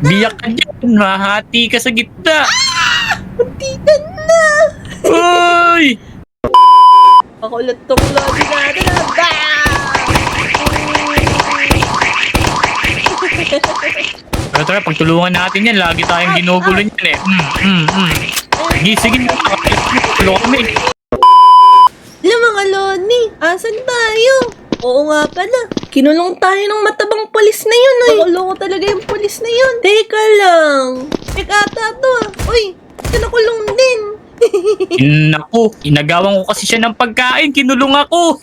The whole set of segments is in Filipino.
Biyak ka dyan. Mahati ka sa gitna. Muntikan na! Uy! Makulat tong lodi natin ah! Tara, pagtulungan natin yan. Lagi tayong ginugulo niyan eh. Sige, sige. Tulungan kami. Alam mga lodi, asan tayo? Oo nga pala. Kinulong tayo ng matabang polis na yun, oy. Nakulong talaga yung polis na yun. Teka lang. Teka ata to ah. Uy, nakulong din. Naku, inagawan ko kasi siya ng pagkain. Kinulong ako.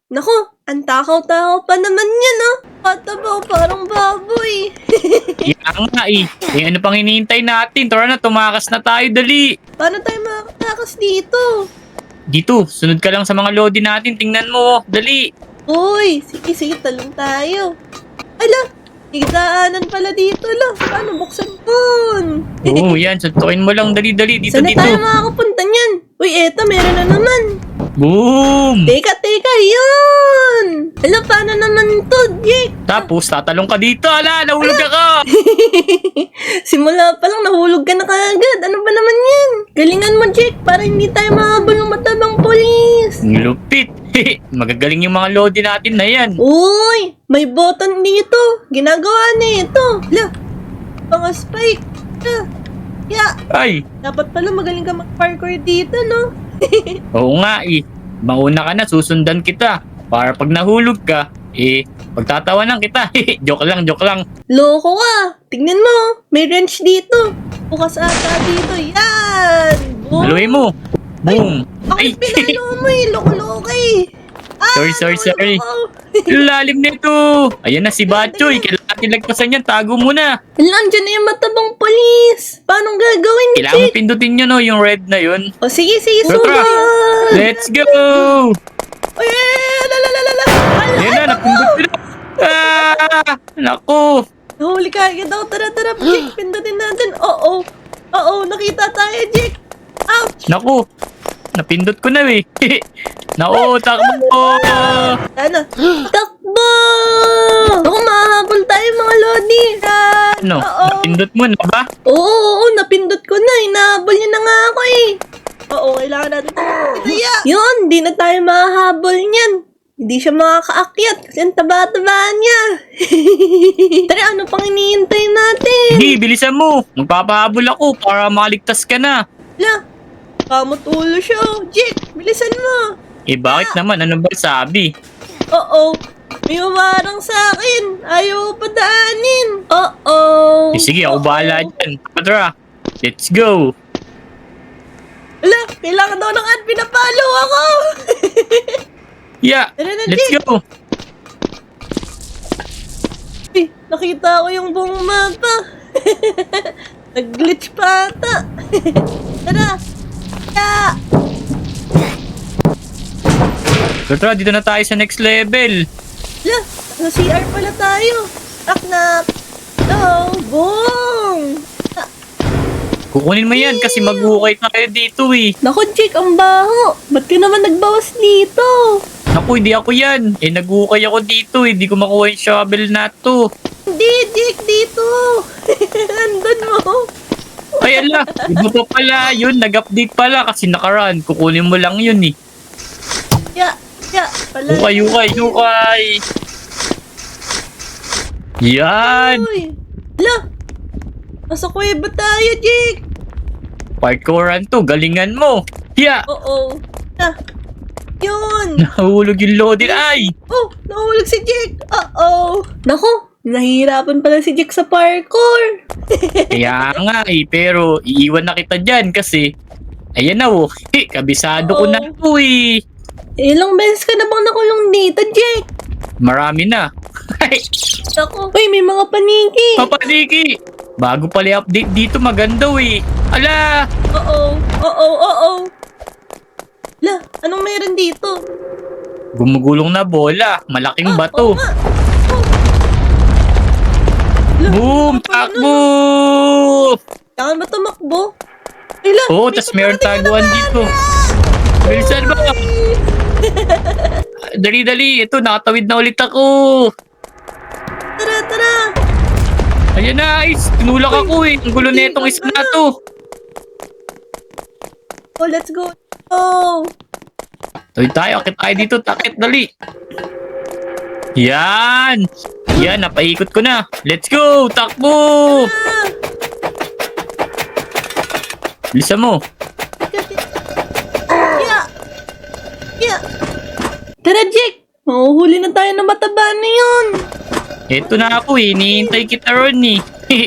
Naku, ang takaw-takaw pa naman yan ah. Patabaw, parang baboy. Yan nga eh. Eh ano pang hinihintay natin? Tara na, tumakas na tayo. Dali. Paano tayo makatakas dito? Dito, sunod ka lang sa mga lodi natin. Tingnan mo. Dali. Uy, sige, talong tayo. Ala, igdaanan pala dito la. Paano buksan pun? Oo, yan. Suntukin mo lang. Dali. Dito, Saan na dito. tayo makakapunta niyan? Uy, eto, meron na naman. Boom! Teka, yun! Ala, paano naman to, Jake? Tapos, tatalong ka dito. Ala, nahulog ako. Simula pa lang, nahulog ka na kaagad. Ano ba naman yan? Galingan mo, Jake, para hindi tayo mahabol ng matabang polis. Ang lupit. Magagaling yung mga lodi natin na yan. Uy, may button dito. Ginagawa na ito. Ala, mga spike. Ay, Dapat pala magaling ka mag-parkour dito, no? oo nga eh. Mauna ka na, susundan kita. Para pag nahulog ka, pagtatawanan kita. Joke lang. Loko ka. Tignan mo, may wrench dito. Bukas ata dito. Yan! Boom! Haluin mo. Boom. Bakit pinalo mo eh? Loko-loko ka eh. Sorry. Lalim nito. Ayan na si Batchoy. Kailangan natin lagpasan yan. Tago mo na. Nandiyan na yung matabang polis. Paano gagawin, Kailangan mo Jake? pindutin nyo no, yung red na yun. O sige, Tara. sugat. Let's go! Uy, lalalala. Ayan na, napindot ko na. Naku. Nahuli ka agad ako. Tara, Jake. Pindutin natin. Oo, nakita tayo, Jake. Ouch! Naku. Napindot ko na eh. Takbo. Ano? Takbo! Ako, mahahabol tayo mga lodi. Ano? Oo. Napindot mo na ba? Oo, napindot ko na. Hinahabol niya na nga ako eh. Oo, kailangan natin. Yun, di na tayo mahahabol niyan. Hindi siya makakaakyat kasi ang taba-taba niya. Tara, ano pang hinihintay natin? Hindi, bilisan mo. Magpapahabol ako para makaligtas ka na. Ala, kamutulo siya. Jake, bilisan mo. Bakit naman? Ano ba sabi? Oo, may umarang sa akin. Ayaw padaanin. Oo. Sige, ako bahala dyan. Tara, let's go. Ala, kailangan daw ng ad. Pinapalo ako. Yeah, Tara na, let's Jake. go. Uy, nakita ko yung buong mapa. Nag-glitch pa ata. Tara. Tara, dito na tayo sa next level. Ala, sa CR pala tayo. Knock. Hello, boom. Kukunin mo yan kasi mag-ukay na kayo dito eh. Naku, Jake, ang baho. Ba't ka naman nagbawas dito? Naku, hindi ako yan. Nag-ukay ako dito eh. Hindi ko makuha yung shovel na to. Hindi, Jake, dito. Andun mo. Ay, ala. Iba pa pala yun. Nag-update pala kasi nakaraan. Kukunin mo lang yun eh. Pala. Ukay. Yan. Uy. Ala, nasa kuweba tayo, Jake. Parkouran to. Galingan mo. Yeah. Oo. Yun. Nahulog yung loaded. Ay. Oh, nahulog si Jake. Oo. Naku, nahihirapan pala si Jake sa parkour. Kaya nga eh. Pero iiwan na kita dyan kasi ayan na oh. Kabisado ko Oo. na to eh. Ilang beses ka na bang nakulong dito, Jake? Marami na. Naku. Uy, may mga paniki. Papa Nicky. Bago pala update dito maganda eh. Ala. Oo. La, anong meron dito? Gumugulong na bola. Malaking bato. Oo nga. La, Boom! ano pa Takbo! Kailangan ba tumakbo? Ila, Oo, tas meron taguan dito. Bilisan mo! Dali. Ito, nakatawid na ulit ako. Tara. Ayan na, Ice. Tinulak ako eh. Ang gulo na itong isa na to. Oh, let's go. Oh. Tuloy tayo. Akit tayo dito. Takit, dali. Yan. Yan, napaikot ko na. Let's go. Takbo. Ah. Bilisan mo. Yeah. Yeah. Tara, Jake. Mahuhuli na tayo ng mataba na yun. Eto na ako eh. Hinihintay kita ron eh.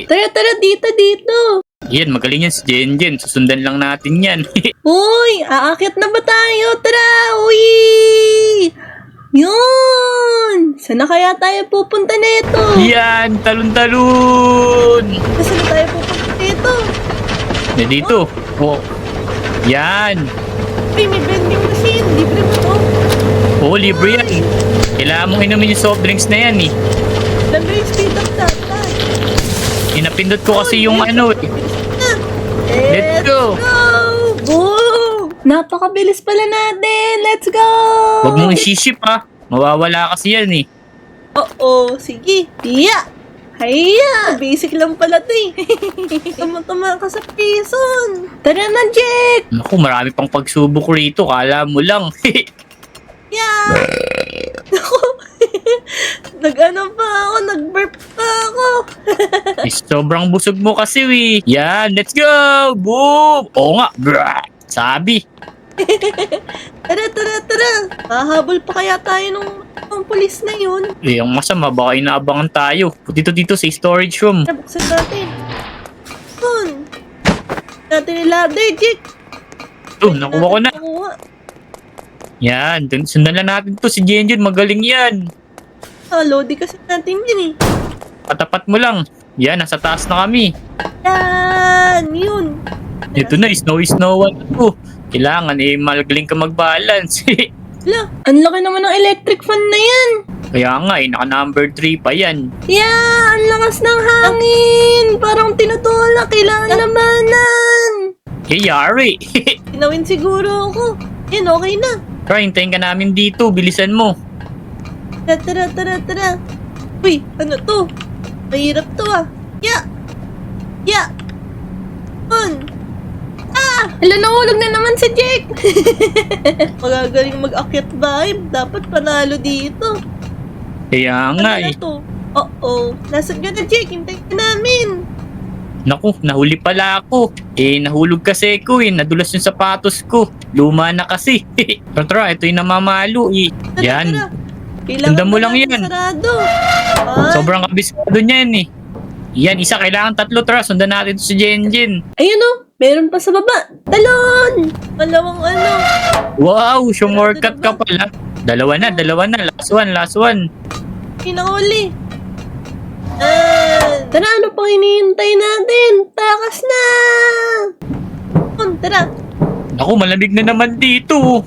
Tara, dito. Yan, magaling yan si Jenjen. Susundan lang natin yan. Uy, aakit na ba tayo? Tara, uy! Yun! Saan na kaya tayo pupunta nito? Yan, talon-talon. Saan na tayo pupunta nito? Na dito. Oh. Yan. Uy, may vending machine. Libre mo to. Oo, libre yan. Kailangan mong inumin yung soft drinks na yan eh. Alam mo yung speed of data. Inapindot ko kasi yung ano eh. Let's go. Boom! Napakabilis pala natin. Let's go! Huwag mong isiship ha. Mawawala kasi yan eh. Oo, sige. Hiya! Hiya! Basic lang pala to eh. Tama ka sa prison. Tara na, Jake! Naku, marami pang pagsubok rito. Kala mo lang. Yeah! Ako, nag-ano pa ako, nag-burp pa ako. Eh, sobrang busog mo kasi eh. Yan, let's go! Boom! Oo nga. Brah! Sabi. Tara. Hahabol pa kaya tayo nung pulis na yun? Eh, ang masama, baka inaabangan tayo. Dito sa storage room. Tara, buksan natin. Yun. Natin yung ladder, Jake. Oh, nakuha ko na. Nakuha. Yan, sundan lang natin to si Jenjen. Magaling yan. Lodi kasi natin yun eh. Patapat mo lang. Yan, nasa taas na kami. Yan, yun. Ito na, snow-snowan ako. Kailangan eh, magaling ka mag-balance. Wala, ang laki naman ng electric fan na yan. Kaya nga eh, naka number 3 pa yan. Yeah, ang lakas ng hangin. Parang tinutulak, kailangan labanan. Hey, yari. Tinawin siguro ako. Yan, okay na. Tara, hintayin ka namin dito. Bilisan mo. Tara. Uy, ano to? Mahirap to ah. Yeah. Hala, nahulog na naman si Jake. Magagaling mag-akyat vibe. Dapat panalo dito. Kaya nga Ano eh. na to? Oo. Nasaan ka na, Jake? Hintayin ka namin. Naku, nahuli pala ako. Eh, nahulog kasi ko eh. Nadulas yung sapatos ko. Luma na kasi. Tara, ito yung namamalo eh. Yan. Tara. Kailangan Tanda mo lang natin yan. Sarado. Ay. Sobrang kabisado niyan eh. Yan, isa kailangan 3. Tara, sundan natin to si Jenjen. Ayun o. Meron pa sa baba. Talon! Malawang ano. Wow, shortcut ka pala. Dalawa na. Last one. Pinahuli. Tara, ano pang hinihintay natin? Takas na! Tara. Naku, malamig na naman dito.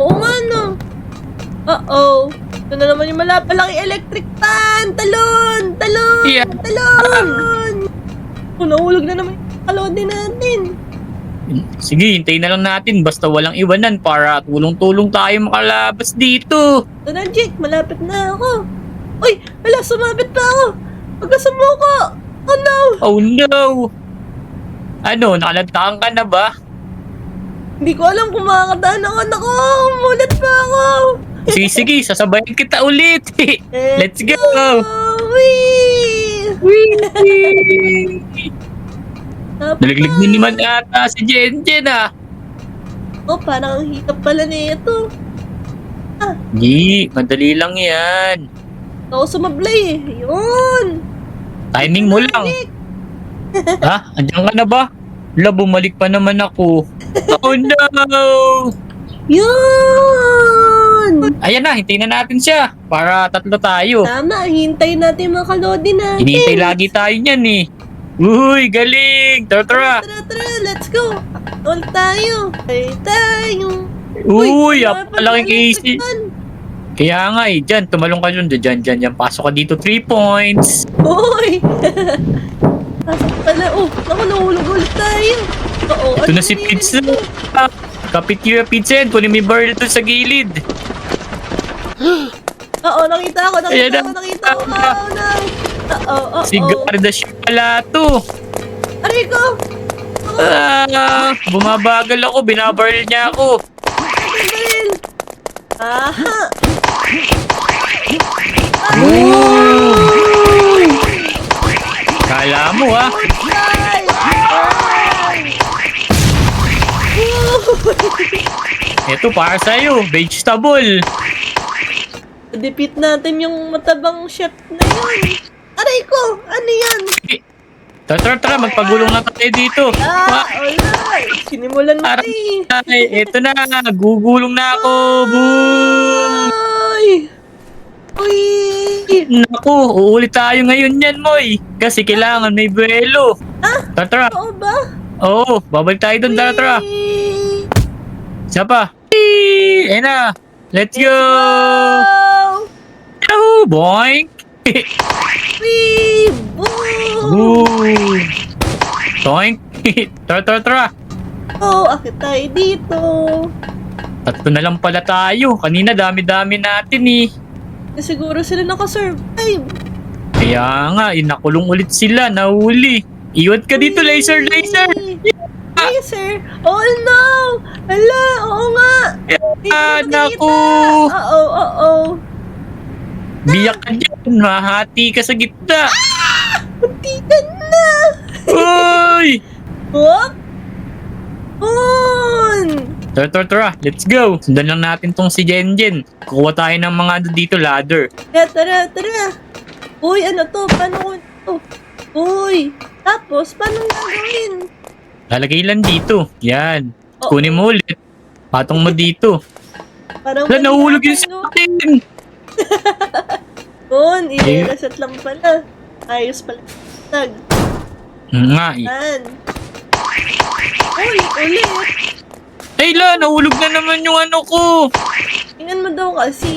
Oo nga, no. Uh-oh. Ito na naman yung malapalaki electric fan. Talon! Yeah. Talon! Nahulog na naman yung kalode natin. Sige, hintayin na lang natin. Basta walang iwanan para tulong-tulong tayo makalabas dito. Ito na, Jake. Malapit na ako. Uy! Wala, sumabit pa ako. Pagkasumuko! Oh no! Oh no! Ano, nakalantakan ka na ba? Hindi ko alam kung makakadaan ang anak ko. Mulat pa ako. Sige, sasabayan kita ulit. Let's go! Wee! Nalaglag din naman ata si Jenjen ah. Oh, parang ang hirap pala nito. Hindi, madali lang yan. Ako sumablay eh. Yun! Timing mo lang. Ha? Andiyan ka na ba? Wala, bumalik pa naman ako. Oh no! Yun! Ayan na, hintayin na natin siya. Para 3 tayo. Tama, hintayin natin mga kalodi natin. Hinihintay lagi tayo niyan eh. Uy, galing! Tara! Tara, let's go! All tayo! Ay, tayo! Uy, wala pa apalaking tayo easy. electric fan. Kaya nga eh, dyan, tumalong ka dyan. Pasok ka dito, 3 points. Uy! Pasok pala. Oh, naku, nahulog ulit tayo. Oo, Ito na si Pizza. Kapit yung pizza yan, kunin mo yung barrel ito sa gilid. Oo, nakita ko. Ayan na. Oh, no. Si Gardash pala to. Aray ko! Bumabagal ako, binabaril niya ako. Baril! Aha! Kala mo ha? Ay! Ito para sa'yo, vegetable. Defeat natin yung matabang chef na yun. Aray ko! Ano yan? Tara, magpagulong na tayo dito. Wala! Sinimulan mo Eto na, gugulong na ako. Boom! Ay! Uy! Naku, uulit tayo ngayon yan, Moy. Kasi kailangan may buwelo. Tara. Oo ba? Oo, babalik tayo doon. Tara. Uy! Isa pa. Ayan na. Let's go! Oh! Yahoo! Boink! Uy! Boom! Boom! Boink! Tara. Oh, akit tayo dito. Tatlo na lang pala tayo. Kanina dami-dami natin eh. Siguro sila nakasurvive. Kaya nga, nakulong ulit sila. Nahuli. Iwat ka dito, laser! Laser! Oh no! Hala, oo nga! Naku! Oo. Biyak ka dyan. Mahati ka sa gitna. Muntikan na! Uy! Hop! On! Tara. Let's go. Sundan lang natin tong si Jenjen. Kukuha tayo ng mga dito ladder. Tara. Uy, ano to? Paano ko to? Uy! Tapos, paano gagawin? Lalagay lang dito. Yan. Kunin mo ulit. Patong mo dito. Parang Wala, nahulog yun sa atin. On, i-reset lang pala. Ayos pala. Tag. Nga eh. Yan. Uy, ulit. Ay la, nahulog na naman yung ano ko. Tingnan mo daw kasi.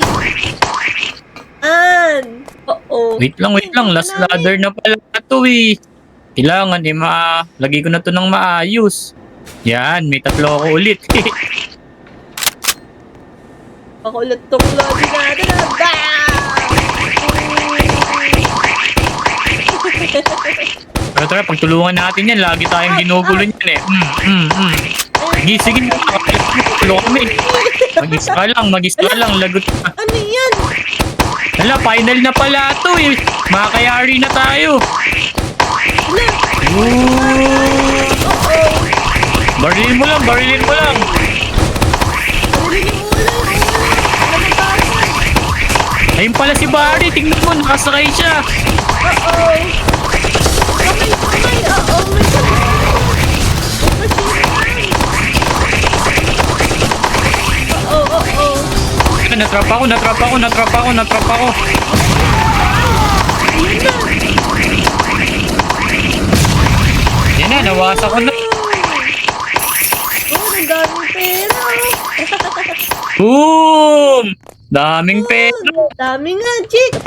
An. Oo. Wait lang. Last ladder na pala ito eh. Kailangan eh, lagay ko na to ng maayos. Yan, may 3 ako ulit. Ako ulit tong lobby natin. Tara, pagtulungan natin yan. Lagi tayong ginugulo niyan eh. Sige na. Tulungan kami. Mag-isa lang. Lagot ka. Ano yan? Hala, final na pala ito eh. Makakayari na tayo. Barilin mo lang. Ayun pala si Barry. Tingnan mo, nakasakay siya. Kamay. May Natrap ako. Yan na, nawasak ko na. ang daming pera. Boom! Daming pera. Dami nga, Jake.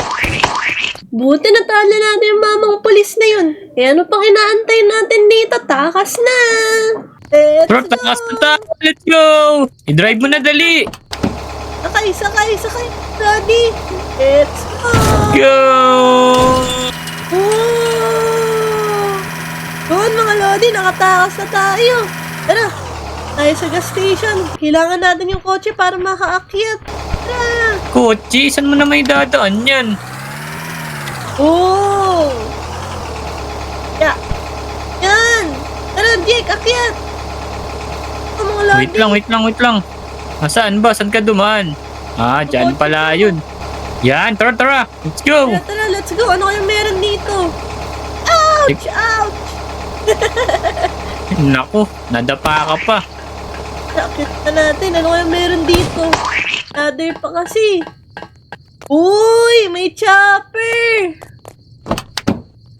Buti natalo natin yung mamang pulis na yun. Eh ano pang inaantay natin dito? Takas na. Tara, takas na tayo. Let's go! I-drive mo na dali. Sakay. Ready? Let's go. Go! Doon mga Lodi, nakatakas na tayo. Tara, tayo sa gas station. Kailangan natin yung kotse para makaakyat. Tara. Kotse, saan mo na may dadaan yan? Oh! Yan! Tara, Jake, akyat! Mga Lodi. Wait lang. Saan ba? Saan ka dumaan? Dyan pala yun. Yan, tara. Let's go! Tara, let's go. Ano kayong meron dito? Ouch! Naku, nadapa ka pa. Akyat na natin. Ano kayong meron dito? Ladder pa kasi. Uy! May chopper!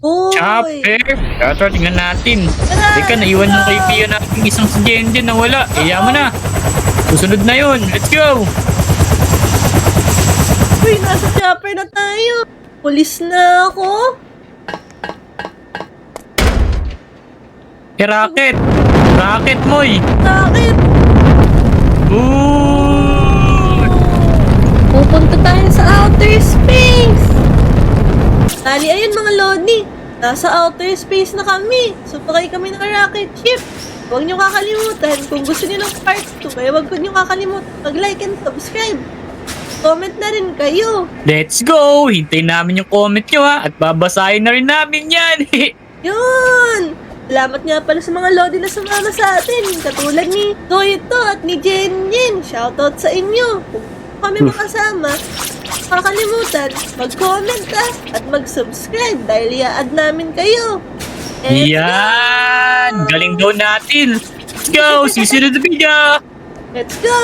Uy! Chopper! Tara, tingnan natin. Tara, Teka, naiwan yung kaibigan natin isang si Jenjen na wala. Kaya mo na. Susunod na yun. Let's go! Uy, nasa chopper na tayo. Pulis na ako. Rocket! Rocket, Moy! Bakit? Ooh! Pupunta tayo sa outer space. Bali, ayun mga Lodi. Nasa outer space na kami. Sumakay kami ng rocket ship. Huwag niyo kakalimutan kung gusto niyo ng part 2. Kaya huwag niyo kakalimutan mag-like and subscribe. Comment na rin kayo. Let's go! Hintayin namin yung comment nyo ha, at babasahin na rin namin yan. Yun! Salamat nga pala sa mga Lodi na sumama sa atin. Katulad ni Toyito at ni Jenjen. Shoutout sa inyo. Kung kami makasama, kakalimutan, mag-comment at mag-subscribe dahil i-add namin kayo. Let's Yan! go! Galing daw natin. Let's go! See you in the video! Let's go!